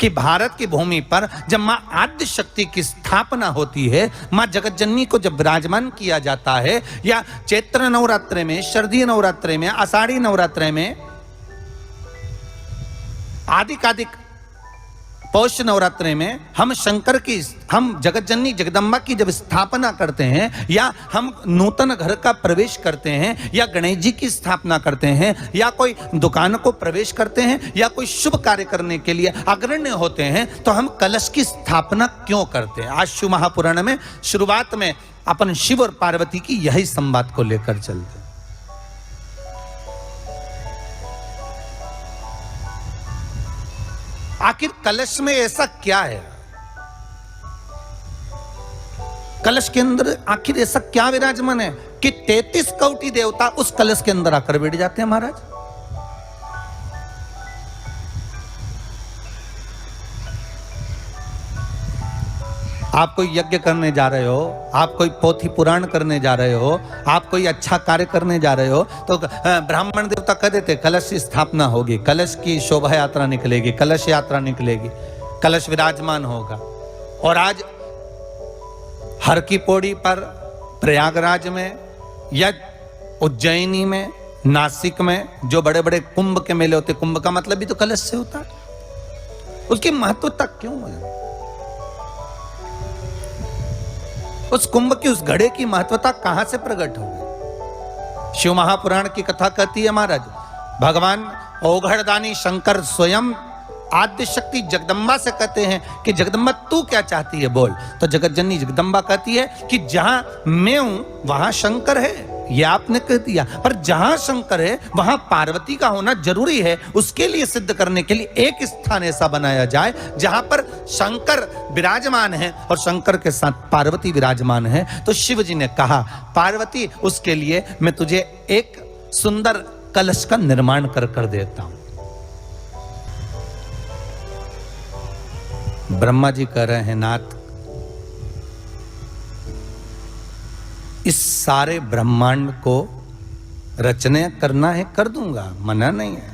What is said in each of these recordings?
कि भारत की भूमि पर जब मां आद्य शक्ति की स्थापना होती है, मां जगत जननी को जब विराजमान किया जाता है, या चैत्र नवरात्रे में, शरदीय नवरात्रे में, आषाढ़ी नवरात्रे में, आदिकादिक पौष नवरात्रे में हम जगत जननी जगदम्बा की जब स्थापना करते हैं, या हम नूतन घर का प्रवेश करते हैं, या गणेश जी की स्थापना करते हैं, या कोई दुकान को प्रवेश करते हैं, या कोई शुभ कार्य करने के लिए अग्रण्य होते हैं, तो हम कलश की स्थापना क्यों करते हैं? आज शिव महापुराण में शुरुआत में अपन शिव और पार्वती की यही संवाद को लेकर चलते हैं। आखिर कलश में ऐसा क्या है? कलश के अंदर आखिर ऐसा क्या विराजमान है कि 33 कोटि देवता उस कलश के अंदर आकर बैठ जाते हैं महाराज? आप कोई यज्ञ करने जा रहे हो, आप कोई पोथी पुराण करने जा रहे हो, आप कोई अच्छा कार्य करने जा रहे हो, तो ब्राह्मण देवता कह देते कलश की स्थापना होगी, कलश की शोभा यात्रा निकलेगी, कलश यात्रा निकलेगी, कलश विराजमान होगा। और आज हर की पौड़ी पर, प्रयागराज में, या उज्जैनी में, नासिक में जो बड़े बड़े कुंभ के मेले होते, कुंभ का मतलब भी तो कलश से होता है। उसकी महत्वता क्यों है? उस कुंभ की, उस घड़े की महत्वता कहां से प्रकट हो गई? शिव महापुराण की कथा कहती है महाराज, भगवान ओघड़दानी शंकर स्वयं आद्य शक्ति जगदम्बा से कहते हैं कि जगदम्बा तू क्या चाहती है बोल। तो जगत जननी जगदम्बा कहती है कि जहां मैं हूं वहां शंकर है, ये आपने कह दिया, पर जहां शंकर है वहां पार्वती का होना जरूरी है। उसके लिए सिद्ध करने के लिए एक स्थान ऐसा बनाया जाए जहां पर शंकर विराजमान है और शंकर के साथ पार्वती विराजमान है। तो शिव जी ने कहा, पार्वती उसके लिए मैं तुझे एक सुंदर कलश का निर्माण कर देता हूं। ब्रह्मा जी कह रहे हैं, नाथ इस सारे ब्रह्मांड को रचना करना है, कर दूंगा, मना नहीं है,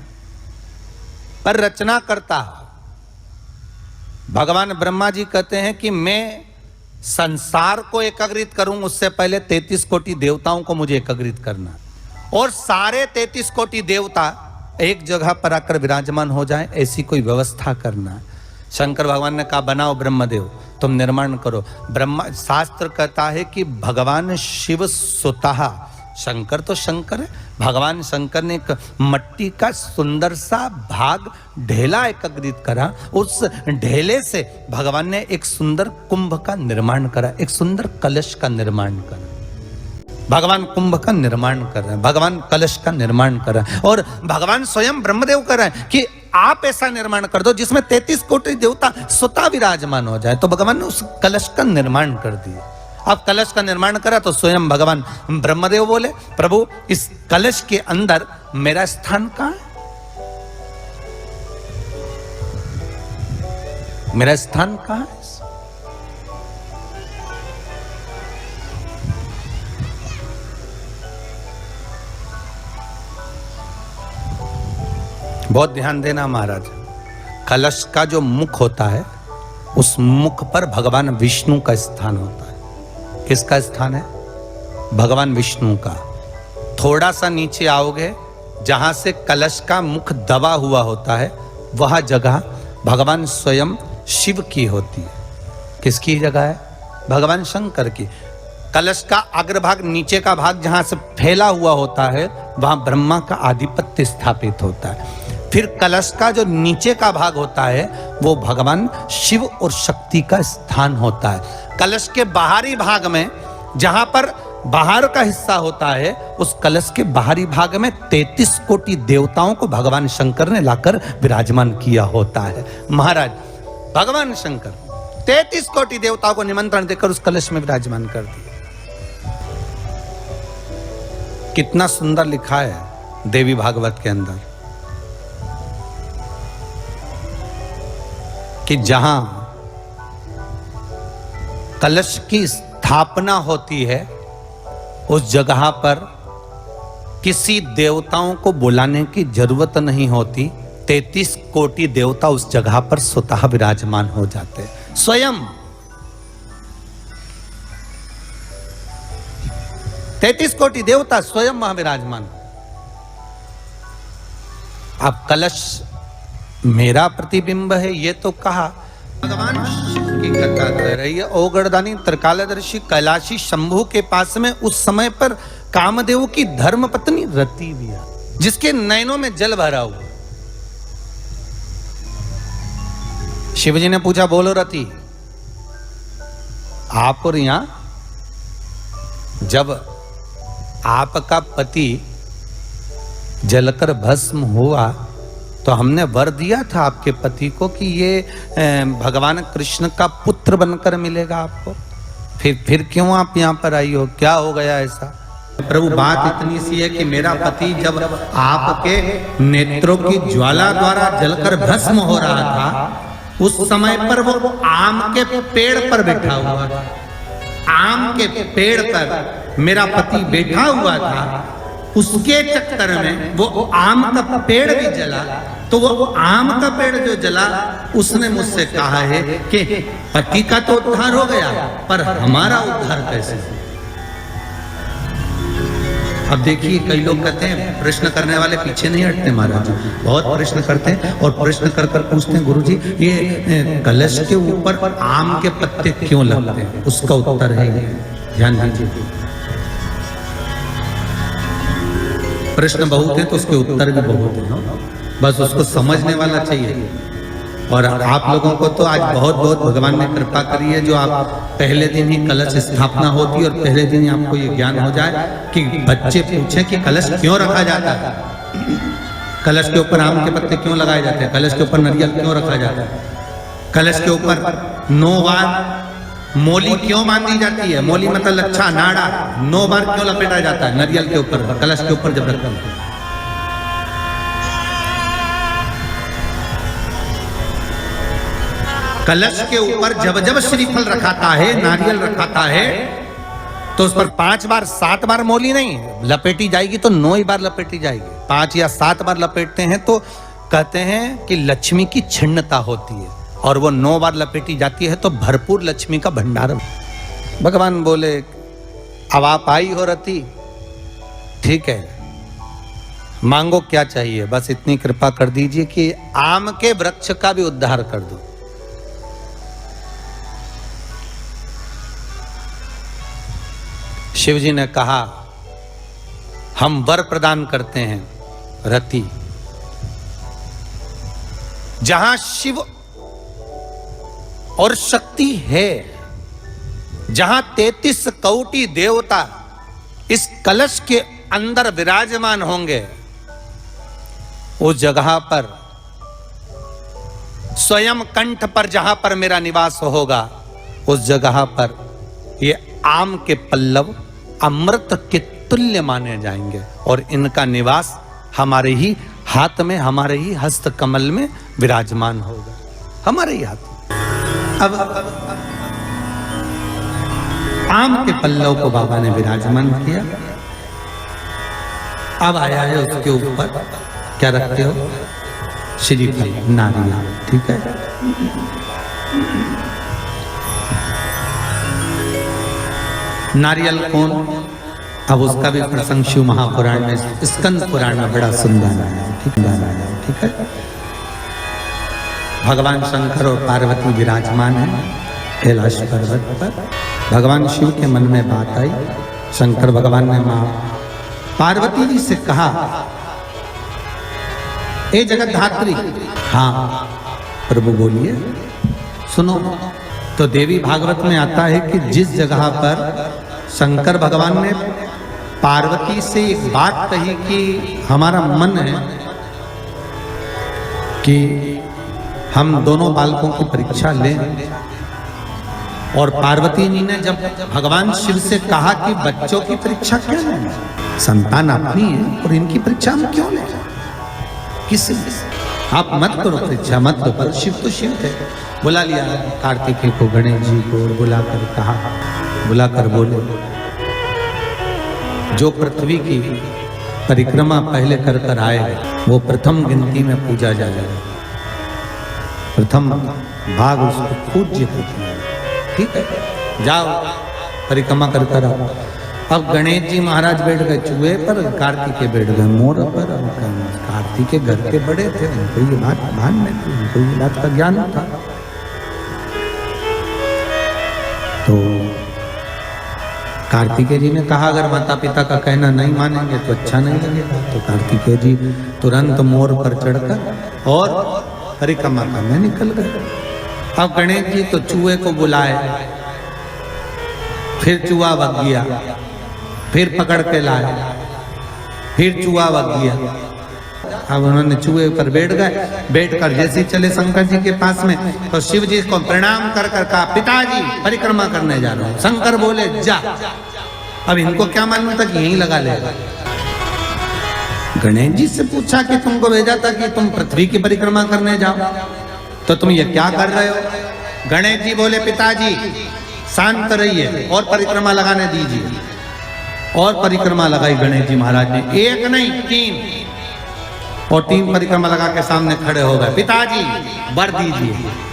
पर रचना करता भगवान ब्रह्मा जी कहते हैं कि मैं संसार को एकाग्रित करूं, उससे पहले 33 कोटि देवताओं को मुझे एकाग्रित करना, और सारे 33 कोटि देवता एक जगह पर आकर विराजमान हो जाएं, ऐसी कोई व्यवस्था करना। शंकर भगवान ने कहा, बनाओ ब्रह्मदेव, तुम निर्माण करो। ब्रह्मा, शास्त्र कहता है कि भगवान शिव स्वतः, शंकर तो शंकर है, भगवान शंकर ने एक मट्टी का सुंदर सा भाग ढेला एकत्रित करा, उस ढेले से भगवान ने एक सुंदर कुंभ का निर्माण करा, एक सुंदर कलश का निर्माण करा। भगवान कुंभ का निर्माण कर रहे हैं, भगवान कलश का निर्माण कर रहे हैं, और भगवान स्वयं ब्रह्मदेव कर रहे हैं कि आप ऐसा निर्माण कर दो जिसमें 33 कोटि देवता स्वतः विराजमान हो जाए। तो भगवान ने उस कलश का निर्माण कर दिया। अब कलश का निर्माण करा तो स्वयं भगवान ब्रह्मदेव बोले, प्रभु इस कलश के अंदर मेरा स्थान कहां है? मेरा स्थान कहां है? बहुत ध्यान देना महाराज, कलश का जो मुख होता है उस मुख पर भगवान विष्णु का स्थान होता है। किसका स्थान है? भगवान विष्णु का। थोड़ा सा नीचे आओगे, जहां से कलश का मुख दबा हुआ होता है, वह जगह भगवान स्वयं शिव की होती है। किसकी जगह है? भगवान शंकर की। कलश का अग्रभाग, नीचे का भाग जहां से फैला हुआ होता है, वहां ब्रह्मा का आधिपत्य स्थापित होता है। फिर कलश का जो नीचे का भाग होता है वो भगवान शिव और शक्ति का स्थान होता है। कलश के बाहरी भाग में, जहां पर बाहर का हिस्सा होता है, उस कलश के बाहरी भाग में 33 कोटि देवताओं को भगवान शंकर ने लाकर विराजमान किया होता है। महाराज भगवान शंकर 33 कोटि देवताओं को निमंत्रण देकर उस कलश में विराजमान कर दिया। कितना सुंदर लिखा है देवी भागवत के अंदर कि जहां कलश की स्थापना होती है उस जगह पर किसी देवताओं को बुलाने की जरूरत नहीं होती, 33 कोटि देवता उस जगह पर स्वतः विराजमान हो जाते हैं। स्वयं 33 कोटि देवता स्वयं वहां विराजमान। अब कलश मेरा प्रतिबिंब है ये तो कहा। भगवान शिव की कथा कर रही है। ओ गणदानी त्रिकालदर्शी कैलाशी शंभु के पास में उस समय पर कामदेव की धर्म पत्नी रति भी है, जिसके नयनों में जल भरा हुआ। शिवजी ने पूछा, बोलो रति, आप और यहां जब आपका पति जलकर भस्म हुआ तो हमने वर दिया था आपके पति को कि ये भगवान कृष्ण का पुत्र बनकर मिलेगा आपको, फिर क्यों आप यहाँ पर आई हो, क्या हो गया ऐसा? प्रभु बात इतनी सी है कि मेरा पति जब आपके नेत्रों की ज्वाला द्वारा जलकर भस्म हो रहा था, उस समय पर वो आम के पेड़ पर बैठा हुआ था। आम के पेड़ पर मेरा पति बैठा हुआ था, उसके चक्कर में वो आम का पेड़ भी जला। तो वो आम का पेड़ जो जला, उसने मुझसे कहा है कि पति का तो उद्धार हो गया, पर हमारा उद्धार कैसे? अब देखिए, कई लोग कहते हैं प्रश्न करने वाले पीछे नहीं हटते महाराज, बहुत प्रश्न करते हैं और प्रश्न कर कर पूछते हैं, गुरुजी ये कलश के ऊपर आम के पत्ते क्यों लगते हैं? उसका उत्तर है ये, ध्यान दीजिए। प्रश्न बहुत है तो उसके उत्तर भी बहुत है, बस उसको समझने वाला चाहिए। और आप लोगों को तो आज बहुत बहुत भगवान ने कृपा करी है, जो आप पहले दिन ही कलश स्थापना होती है और पहले दिन ही आपको ये ज्ञान हो जाए कि बच्चे पूछें कि कलश क्यों रखा जाता है, कलश के ऊपर आम के पत्ते क्यों लगाए जाते हैं, कलश के ऊपर नारियल क्यों रखा जाता है, कलश के ऊपर 9 बार मोली क्यों बांधी जाती है, मोली मतलब लच्छा नाड़ा 9 बार क्यों लपेटा जाता है नारियल के ऊपर, कलश के ऊपर जब रखते हैं। कलश के ऊपर जब जब श्रीफल रखाता है, नारियल रखाता है, तो उस पर 5 बार 7 बार मोली नहीं लपेटी जाएगी, तो 9 ही बार लपेटी जाएगी। 5 या 7 बार लपेटते हैं तो कहते हैं कि लक्ष्मी की छिन्नता होती है, और वो 9 बार लपेटी जाती है तो भरपूर लक्ष्मी का भंडार। भगवान बोले, अब आप आई हो रति, ठीक है, मांगो क्या चाहिए, बस इतनी कृपा कर दीजिए कि आम के वृक्ष का भी उद्धार कर दो। शिवजी ने कहा, हम वर प्रदान करते हैं रति, जहां शिव और शक्ति है, जहां 33 कोटि देवता इस कलश के अंदर विराजमान होंगे, उस जगह पर स्वयं कंठ पर जहां पर मेरा निवास होगा, उस जगह पर ये आम के पल्लव अमृत के तुल्य माने जाएंगे, और इनका निवास हमारे ही हाथ में, हमारे ही हस्त कमल में विराजमान होगा, हमारे ही हाथ। अब आम के पल्लव को बाबा ने विराजमान किया। अब आया है उसके ऊपर क्या रखते हो, श्रीफल नारियल, ठीक है। नारियल कौन, अब उसका भी प्रसंग शिव महापुराण में, स्कंद पुराण में बड़ा सुंदर है, ठीक है। भगवान शंकर और पार्वती विराजमान है कैलाश पर्वत पर। भगवान शिव के मन में बात आई, शंकर भगवान ने मां पार्वती जी से कहा, ए जगत धात्री। हाँ प्रभु बोलिए, सुनो। तो देवी भागवत में आता है कि जिस जगह पर शंकर भगवान ने पार्वती से एक बात कही कि हमारा मन है कि हम दोनों बालकों की परीक्षा लें, और पार्वती जी ने जब भगवान शिव से कहा कि बच्चों की परीक्षा क्यों लें, संतान अपनी है और इनकी परीक्षा हम क्यों लें, किस आप मत करो परीक्षा, मत लो। पर शिव तो शिव थे, बुला लिया कार्तिकेय को, गणेश जी को, और बुलाकर कहा, बुलाकर बोले, जो पृथ्वी की परिक्रमा पहले कर कर आए, वो प्रथम गिनती में पूजा जाएगा, प्रथम भाग उसको पूज्य होता है। ठीक है, जाओ परिक्रमा कर कर आओ। अब गणेश जी महाराज बैठ गए चूहे पर, कार्तिकेय बैठ गए मोर पर। कार्तिकेय घर के बड़े थे, उनको ये बात भान में थी, उनको ये बात का ज्ञान था। तो कार्तिकेय जी ने कहा अगर माता पिता का कहना नहीं मानेंगे तो अच्छा नहीं लगेगा। तो कार्तिकेय जी तुरंत मोर पर चढ़कर और परिक्रमा करने निकल गए। अब गणेश जी तो चूहे को बुलाए, फिर चूहा भग गया, फिर पकड़ के लाए, फिर चूहा भग गया। अब उन्होंने चूहे पर बैठ गए, बैठकर जैसे चले शंकर जी के पास में तो शिव जी को प्रणाम कर कर कहा पिताजी परिक्रमा करने जा रहा हूं। शंकर बोले जा। अब इनको क्या मालूम था कि यहीं लगा लेगा। गणेश जी से पूछा कि तुमको भेजा था कि तुम पृथ्वी की परिक्रमा करने जाओ, तो तुम ये क्या कर रहे हो? गणेश जी बोले पिताजी शांत रहिए और परिक्रमा लगाने दीजिए। और परिक्रमा लगाई गणेश जी महाराज ने, एक नहीं 3, और 3 परिक्रमा लगा के सामने खड़े हो गए। पिताजी वर दीजिए।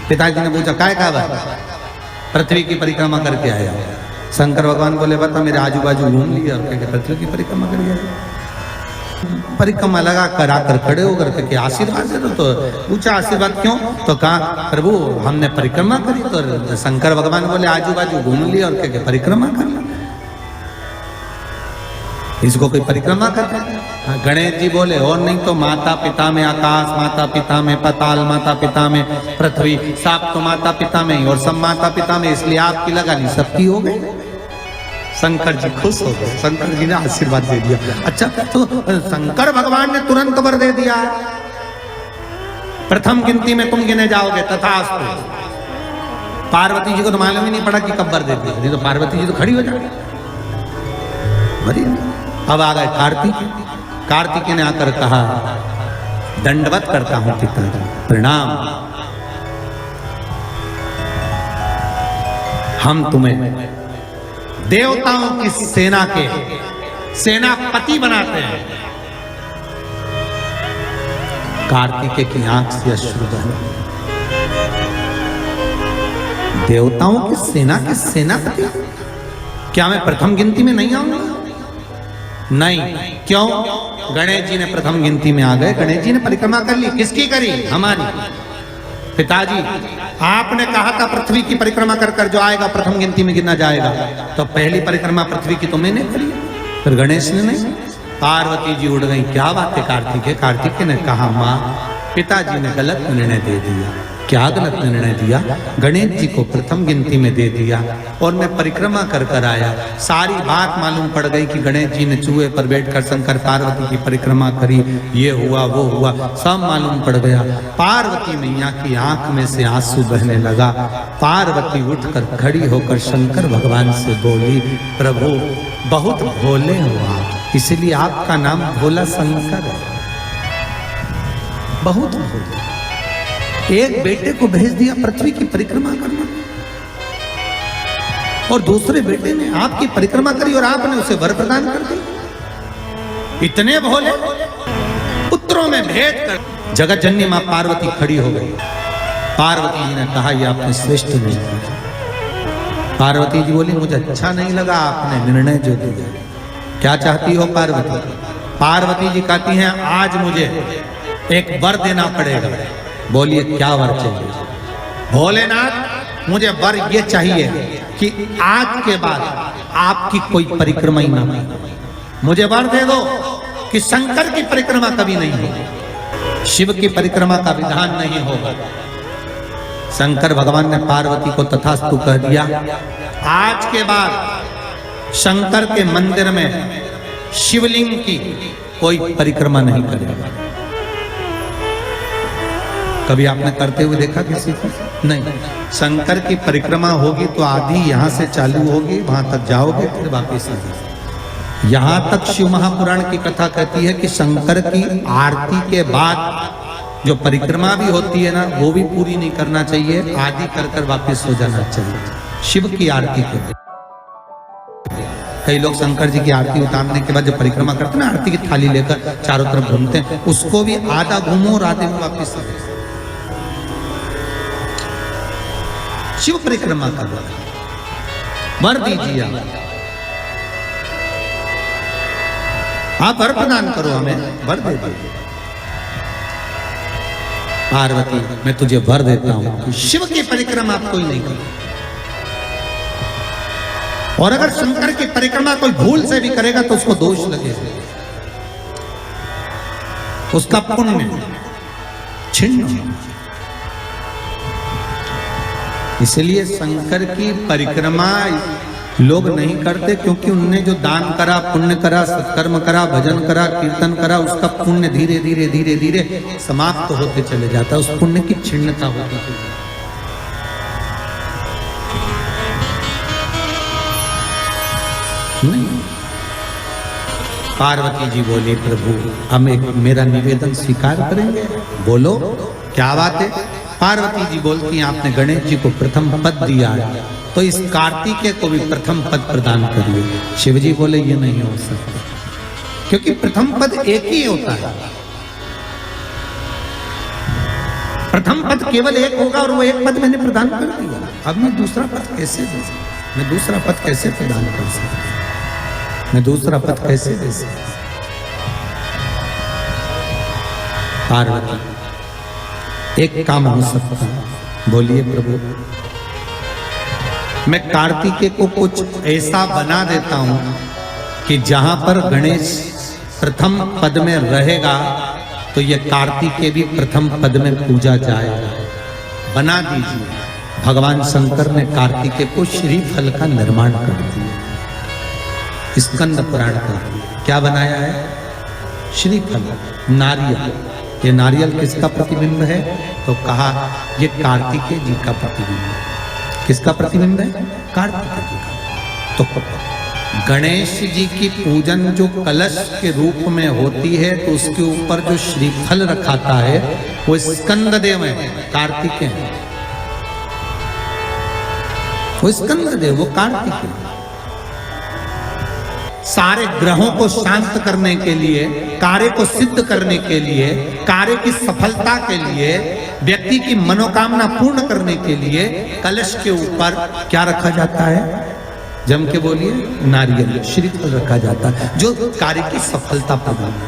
पिताजी ने पूछा काय का वर? पृथ्वी की परिक्रमा करके आया। शंकर भगवान बोले बता मेरे आजू बाजू घूम लिया और क्या पृथ्वी की परिक्रमा कर गया। परिक्रमा लगा कर आकर खड़े होकर के आशीर्वाद दे दो। तो पूछा आशीर्वाद क्यों? तो कहा प्रभु हमने परिक्रमा करी। तो शंकर भगवान बोले आजू बाजू घूम लिया और क्या परिक्रमा कर ला, इसको कोई परिक्रमा करता है? गणेश जी बोले और नहीं तो माता पिता में आकाश, माता पिता में पाताल, माता पिता में पृथ्वी, सब तो माता पिता में ही और सब माता पिता में, इसलिए आपकी लगा ली सबकी हो गई। शंकर जी खुश हो गए, शंकर जी ने आशीर्वाद दे दिया। अच्छा तो शंकर भगवान ने तुरंत वर दे दिया, प्रथम गिनती में तुम गिने जाओगे तथास्तु। पार्वती जी को तो मालूम ही नहीं पड़ा कि कब वर दे दिया, नहीं तो पार्वती जी तो खड़ी हो जाती। अब आ गए कार्तिकेय ने आकर कहा दंडवत करता हूं पिताजी, प्रणाम। हम तुम्हें देवताओं की सेना के सेनापति बनाते हैं। कार्तिकेय की आंख से अश्रु बहे। देवताओं की सेना के सेनापति? क्या मैं प्रथम गिनती में नहीं आऊंगा? नहीं। क्यों? गणेश जी ने प्रथम गिनती में आ गए। गणेश जी ने परिक्रमा कर ली, किसकी करी? हमारी। पिताजी आपने कहा था पृथ्वी की परिक्रमा कर कर जो आएगा प्रथम गिनती में गिना जाएगा, तो पहली परिक्रमा पृथ्वी की तो मैंने करी, फिर गणेश ने नहीं। पार्वती जी उड़ गई, क्या बात है कार्तिकेय? कार्तिकेय ने कहा माँ पिताजी ने गलत निर्णय दे दिया। क्या गलत निर्णय दिया? गणेश जी को प्रथम गिनती में दे दिया और मैं परिक्रमा कर कर आया। सारी बात मालूम पड़ गई कि गणेश जी ने चूहे पर बैठकर शंकर पार्वती की परिक्रमा करी, ये हुआ वो हुआ, सब मालूम पड़ गया। पार्वती मैया की आंख में से आंसू बहने लगा। पार्वती उठकर खड़ी होकर शंकर भगवान से बोली प्रभु बहुत भोले हो आप, इसलिए आपका नाम भोला शंकर है। बहुत भोले। एक बेटे को भेज दिया पृथ्वी की परिक्रमा करना और दूसरे बेटे ने आपकी परिक्रमा करी और आपने उसे वर प्रदान कर दिया। इतने भोले पुत्रों में भेद कर जगत जननी मां पार्वती खड़ी हो गई। पार्वती जी ने कहा यह आपने श्रेष्ठ नहीं किया। पार्वती जी बोली मुझे अच्छा नहीं लगा आपने निर्णय जो दिया। क्या चाहती हो पार्वती? पार्वती जी कहती हैं आज मुझे एक वर देना पड़ेगा। बोलिए क्या वर चाहिए? भोलेनाथ मुझे वर ये चाहिए कि आज के बाद आपकी कोई परिक्रमा ही ना हो। मुझे वर दे दो कि शंकर की परिक्रमा कभी नहीं होगी, शिव की परिक्रमा का विधान नहीं होगा। शंकर भगवान ने पार्वती को तथास्तु कह दिया। आज के बाद शंकर के मंदिर में शिवलिंग की कोई परिक्रमा नहीं करेगा। कभी आपने करते हुए देखा किसी को? नहीं। शंकर की परिक्रमा होगी तो आधी यहां से चालू होगी, वहां तक जाओगे फिर वापस आगे। यहां तक शिव महापुराण की कथा कहती है कि शंकर की आरती के बाद जो परिक्रमा भी होती है ना वो भी पूरी नहीं करना चाहिए, आदि कर कर वापस हो जाना चाहिए शिव की आरती के बाद। कई लोग शंकर जी की आरती उतारने के बाद जब परिक्रमा करते हैं ना, आरती की थाली लेकर चारों तरफ घूमते हैं, उसको भी आधा घूमो और आधे में वापिस आओ। शिव परिक्रमा कर रहा है, वर दीजिए आप वर प्रदान करो, हमें वर दे दीजिए। पार्वती मैं तुझे वर देता हूं कि शिव की परिक्रमा आप कोई नहीं करे, और अगर शंकर की परिक्रमा कोई भूल से भी करेगा तो उसको दोष लगेगा, उसका पुण्य छिन्न। इसलिए शंकर की परिक्रमा लोग नहीं करते, क्योंकि उनने जो दान करा, पुण्य करा, सत्कर्म करा, भजन करा, कीर्तन करा, उसका पुण्य धीरे धीरे धीरे धीरे समाप्त होते चले जाता है, उस पुण्य की छिन्नता होती है। नहीं, पार्वती जी बोले प्रभु हम एक मेरा निवेदन स्वीकार करेंगे, बोलो क्या बात है। पार्वती जी बोलती हैं आपने गणेश जी को प्रथम पद दिया है, तो इस कार्तिकेय को भी प्रथम पद प्रदान करिए। शिव जी बोले ये नहीं हो सकता, क्योंकि प्रथम पद एक ही होता है, प्रथम पद केवल एक होगा और वो एक पद मैंने प्रदान कर दिया, अब मैं दूसरा पद कैसे दे सकता, मैं दूसरा पद कैसे प्रदान कर सकता, मैं दूसरा पद कैसे दे सकता। पार्वती एक काम हो सकता है, बोलिए प्रभु। मैं कार्तिकेय को कुछ ऐसा बना देता हूं कि जहां पर गणेश प्रथम पद में रहेगा तो ये कार्तिकेय भी प्रथम पद में पूजा जाएगा, बना दीजिए। भगवान शंकर ने कार्तिकेय को श्रीफल का निर्माण कर दिया, स्कंद पुराण का क्या बनाया है, श्रीफल, नारियल। ये नारियल किसका प्रतिबिंब है, तो कहा ये कार्तिकेय जी का प्रतिबिंब है। किसका प्रतिबिंब है, कार्तिकेय जी का। तो गणेश जी की पूजन जो कलश के रूप में होती है, तो उसके ऊपर जो श्रीफल रखाता है वो स्कंद देव है, कार्तिकेय है, वो स्कंद देव, वो कार्तिकेय। सारे ग्रहों को शांत करने के लिए, कार्य को सिद्ध करने के लिए, कार्य की सफलता के लिए, व्यक्ति की मनोकामना पूर्ण करने के लिए कलश के ऊपर क्या रखा जाता है, जम के बोलिए, नारियल, श्रीफल रखा जाता है, जो कार्य की सफलता प्रदान है।